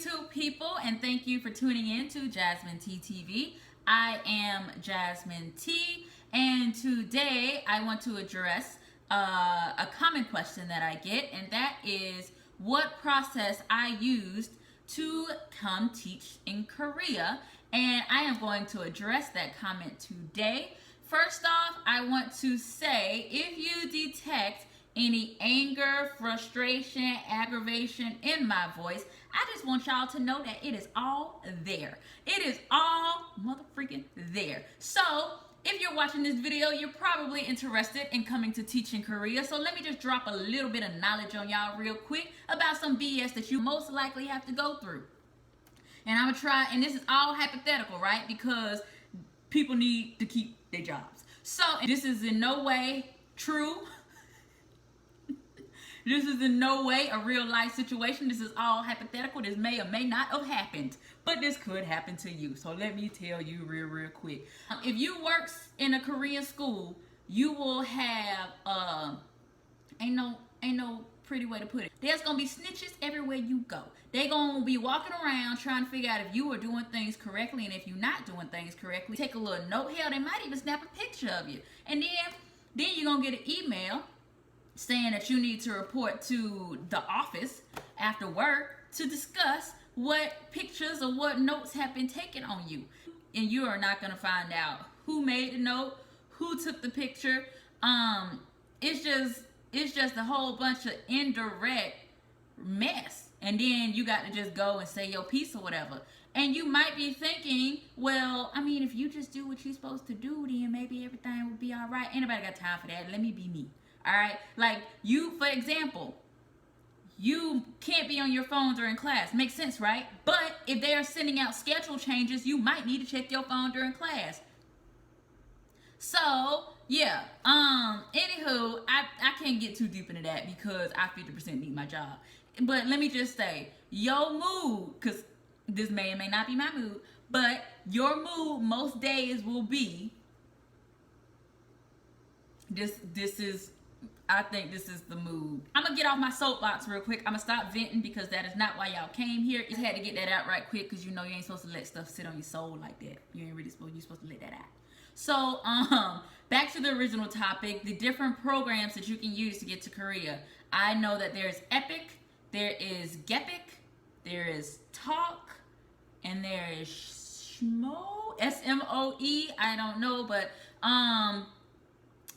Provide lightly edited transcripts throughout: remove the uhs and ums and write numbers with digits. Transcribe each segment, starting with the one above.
YouTube people, and thank you for tuning in to Jasmine T TV. I am Jasmine T, and today I want to address a common question that I get, and that is what process I used to come teach in Korea, and I am going to address that comment today. First off, I want to say if you detect any anger, frustration, aggravation in my voice, I just want y'all to know that it is all there. It is all motherfreaking there. So, if you're watching this video, you're probably interested in coming to teach in Korea. So let me just drop a little bit of knowledge on y'all real quick about some BS that you most likely have to go through. And I'm gonna try, and this is all hypothetical, right? Because people need to keep their jobs. So, this is in no way true. This is in no way a real life situation. This is all hypothetical. This may or may not have happened, but this could happen to you. So let me tell you real quick. If you work in a Korean school, you will have ain't no pretty way to put it. There's gonna be snitches everywhere you go. They gonna be walking around trying to figure out if you are doing things correctly, and if you're not doing things correctly, take a little note. Hell, they might even snap a picture of you, and then you're gonna get an email saying that you need to report to the office after work to discuss what pictures or what notes have been taken on you. And you are not going to find out who made the note, who took the picture. It's just a whole bunch of indirect mess. And then you got to just go and say your piece or whatever. And you might be thinking, well, I mean, if you just do what you're supposed to do, then maybe everything will be all right. Ain't nobody got time for that. Let me be me. All right, like you, for example, you can't be on your phone during class. Makes sense, right? But if they are sending out schedule changes, you might need to check your phone during class. So, yeah, anywho, I can't get too deep into that because I 50% need my job. But let me just say, your mood, because this may or may not be my mood, but your mood most days will be, I think this is the mood. I'm gonna get off my soapbox real quick. I'm gonna stop venting because that is not why y'all came here. Just had to get that out right quick because you know you ain't supposed to let stuff sit on your soul like that. You ain't really supposed. You're supposed to let that out. So, back to the original topic: the different programs that you can use to get to Korea. I know that there's Epic, there is Gepic, there is Talk, and there is Smo, SMOE. I don't know, but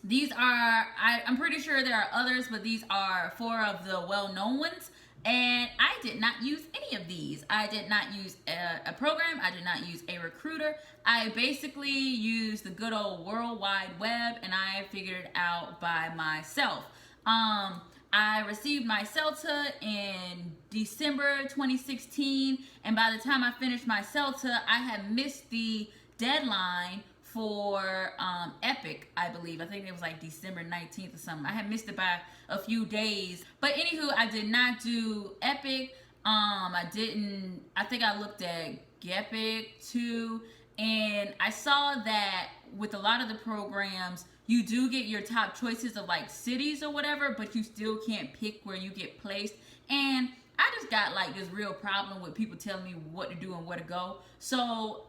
these are, I'm pretty sure there are others, but these are 4 of the well-known ones. And I did not use any of these. I did not use a program. I did not use a recruiter. I basically used the good old World Wide Web, and I figured it out by myself. I received my CELTA in December 2016, and by the time I finished my CELTA, I had missed the deadline for Epic, I believe. I think it was like December 19th or something. I had missed it by a few days. But anywho, I did not do Epic. I think I looked at Gepic too. And I saw that with a lot of the programs, you do get your top choices of like cities or whatever, but you still can't pick where you get placed. And I just got like this real problem with people telling me what to do and where to go. So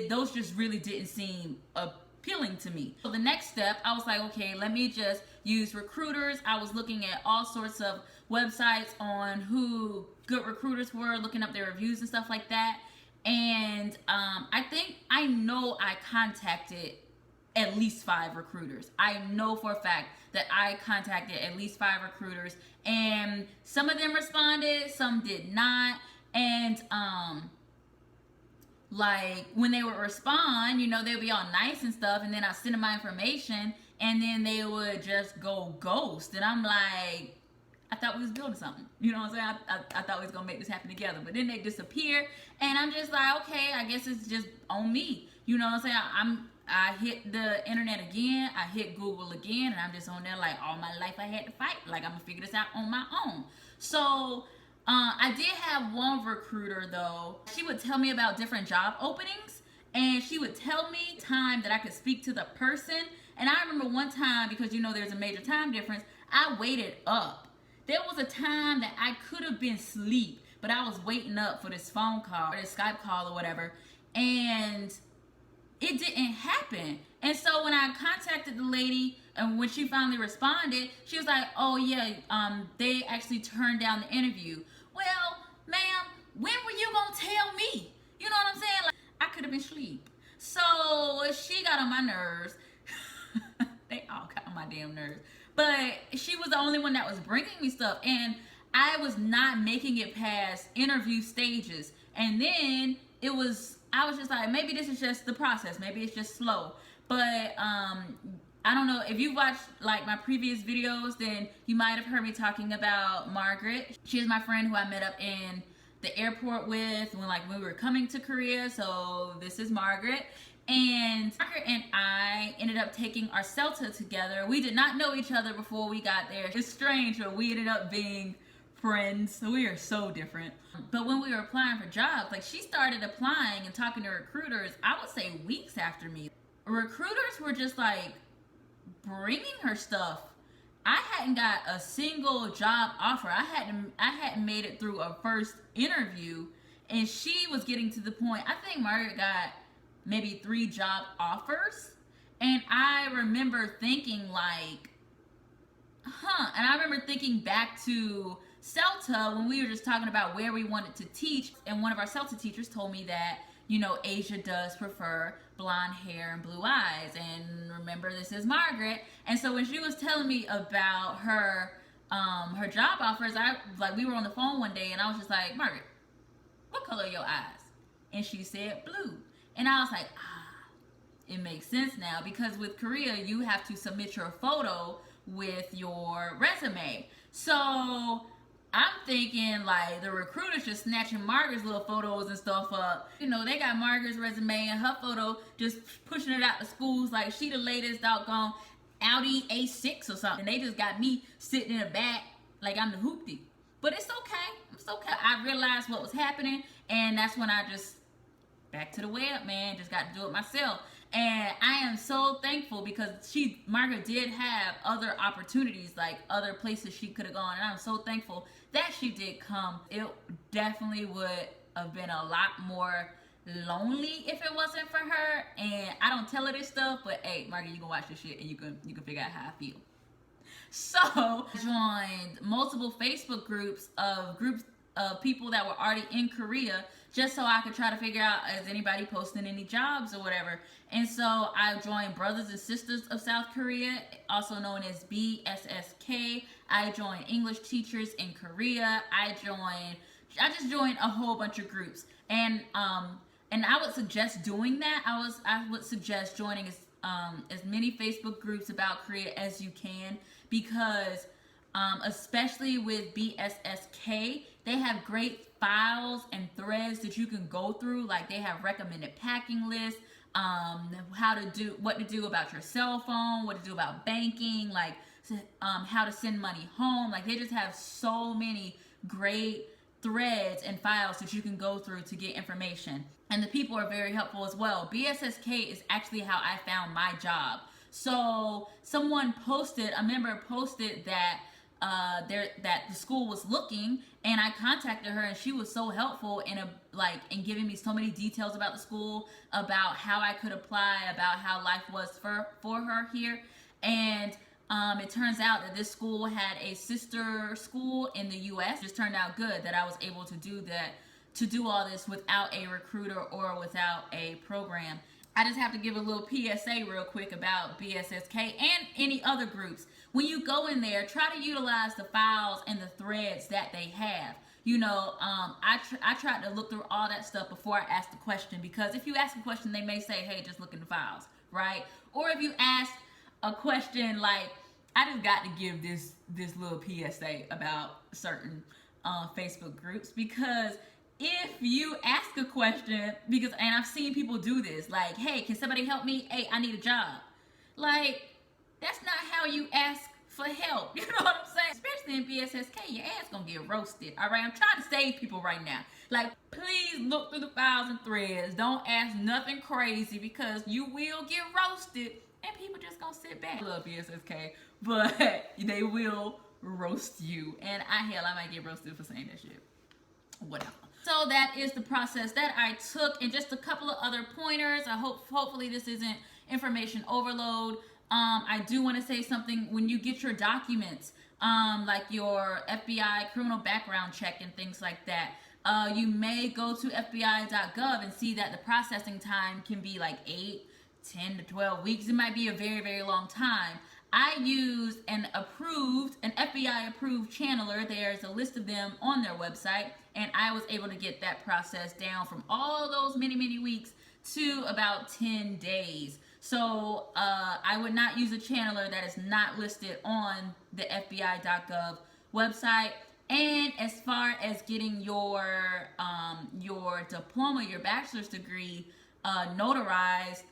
those just really didn't seem appealing to me. So the next step, I was like, okay, let me just use recruiters. I was looking at all sorts of websites on who good recruiters were, looking up their reviews and stuff like that. And I know I contacted at least 5 recruiters. I know for a fact that I contacted at least 5 recruiters, and some of them responded, some did not. And like when they would respond, you know, they'd be all nice and stuff, and then I send them my information, and then they would just go ghost. And I'm like, I thought we was building something. You know what I'm saying? I thought we was gonna make this happen together, but then they disappear, and I'm just like, okay, I guess it's just on me. You know what I'm saying? I hit the internet again, I hit Google again, and I'm just on there like all my life I had to fight. Like I'm gonna figure this out on my own. So I did have one recruiter though. She would tell me about different job openings, and she would tell me time that I could speak to the person. And I remember one time, because you know there's a major time difference, I waited up. There was a time that I could have been asleep, but I was waiting up for this phone call or this Skype call or whatever, and it didn't happen. And so when I contacted the lady, and when she finally responded, she was like, "Oh yeah, they actually turned down the interview." Well, ma'am, when were you gonna tell me? You know what I'm saying? Like, I could have been asleep. So she got on my nerves. They all got on my damn nerves. But she was the only one that was bringing me stuff, and I was not making it past interview stages. And then I was just like, maybe this is just the process. Maybe it's just slow. But I don't know, if you watched like my previous videos, then you might have heard me talking about Margaret. She is my friend who I met up in the airport with when we were coming to Korea. So this is Margaret. And Margaret and I ended up taking our CELTA together. We did not know each other before we got there. It's strange, but we ended up being friends. So we are so different. But when we were applying for jobs, like, she started applying and talking to recruiters, I would say weeks after me. Recruiters were just like bringing her stuff. I hadn't got a single job offer. I hadn't made it through a first interview, and she was getting to the point. I think Margaret got maybe 3 job offers, and I remember thinking like, and I remember thinking back to CELTA when we were just talking about where we wanted to teach, and one of our CELTA teachers told me that, you know, Asia does prefer blonde hair and blue eyes. And remember, this is Margaret. And so when she was telling me about her job offers, we were on the phone one day, and I was just like, "Margaret, what color are your eyes?" And she said blue. And I was like, it makes sense now, because with Korea, you have to submit your photo with your resume. So I'm thinking like the recruiters just snatching Margaret's little photos and stuff up. You know, they got Margaret's resume and her photo, just pushing it out to schools like she the latest doggone Audi A6 or something. And they just got me sitting in the back like I'm the hoopty. But it's okay. It's okay. I realized what was happening, and that's when I just back to the web, man. Just got to do it myself. And I am so thankful, because Margaret did have other opportunities, like other places she could have gone. And I'm so thankful that she did come. It definitely would have been a lot more lonely if it wasn't for her. And I don't tell her this stuff, but hey, Margaret, you can watch this shit and you can figure out how I feel. So I joined multiple Facebook groups of people that were already in Korea, just so I could try to figure out, is anybody posting any jobs or whatever. And so I joined Brothers and Sisters of South Korea, also known as BSSK. I joined English Teachers in Korea. I just joined a whole bunch of groups. And I would suggest doing that. I would suggest joining as many Facebook groups about Korea as you can, because especially with BSSK, they have great files and threads that you can go through. Like, they have recommended packing lists, what to do about your cell phone, what to do about banking, like how to send money home. Like, they just have so many great threads and files that you can go through to get information. And the people are very helpful as well. BSSK is actually how I found my job. So someone posted, a member posted that that the school was looking, and I contacted her, and she was so helpful in giving me so many details about the school, about how I could apply, about how life was for her here. And it turns out that this school had a sister school in the US. It just turned out good that I was able to do all this without a recruiter or without a program. I just have to give a little PSA real quick about BSSK and any other groups. When you go in there, try to utilize the files and the threads that they have. You know, I tried to look through all that stuff before I asked the question, because if you ask a question, they may say, hey, just look in the files, right? Or if you ask a question like, I just got to give this little PSA about certain Facebook groups, because if you ask a question, and I've seen people do this, like, hey, can somebody help me? Hey, I need a job. Like, that's not how you ask for help. You know what I'm saying? Especially in BSSK, your ass gonna get roasted. All right, I'm trying to save people right now. Like, please look through the files and threads. Don't ask nothing crazy, because you will get roasted, and people just gonna sit back. I love BSSK, but they will roast you. And I might get roasted for saying that shit. whatever. So that is the process that I took, and just a couple of other pointers. Hopefully this isn't information overload. I do want to say something. When you get your documents, like your FBI criminal background check and things like that, you may go to FBI.gov and see that the processing time can be like 8, 10 to 12 weeks. It might be a very, very long time. I used an FBI approved channeler. There's a list of them on their website, and I was able to get that process down from all those many, many weeks to about 10 days. So I would not use a channeler that is not listed on the FBI.gov website. And as far as getting your diploma, your bachelor's degree notarized,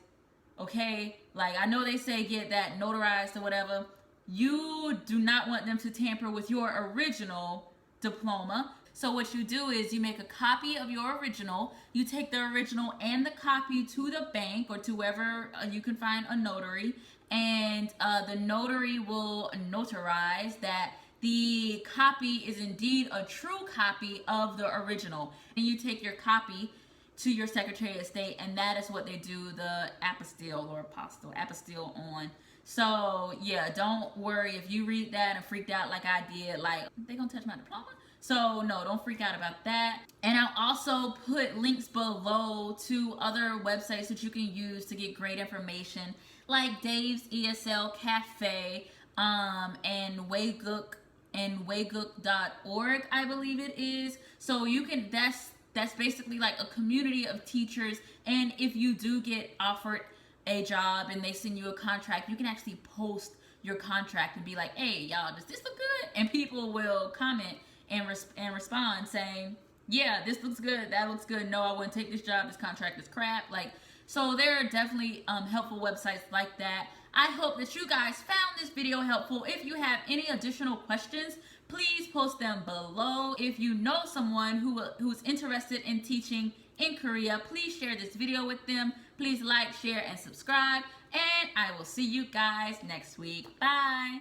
okay, like I know they say get that notarized or whatever. You do not want them to tamper with your original diploma. So what you do is you make a copy of your original. You take the original and the copy to the bank or to wherever you can find a notary, and the notary will notarize that the copy is indeed a true copy of the original. And you take your copy to your Secretary of State, and that is what they do the apostille on. So yeah, don't worry if you read that and freaked out like I did, like they gonna touch my diploma. So no, don't freak out about that. And I'll also put links below to other websites that you can use to get great information, like Dave's ESL Cafe, and Waygook and waygook.org, I believe it is. So you can, that's basically like a community of teachers. And if you do get offered a job and they send you a contract, you can actually post your contract and be like, hey, y'all, does this look good? And people will comment and respond saying, yeah, this looks good, that looks good, no, I wouldn't take this job, this contract is crap. Like, so there are definitely helpful websites like that. I hope that you guys found this video helpful. If you have any additional questions, please post them below. If you know someone who's interested in teaching in Korea, please share this video with them. Please like, share, and subscribe. And I will see you guys next week. Bye.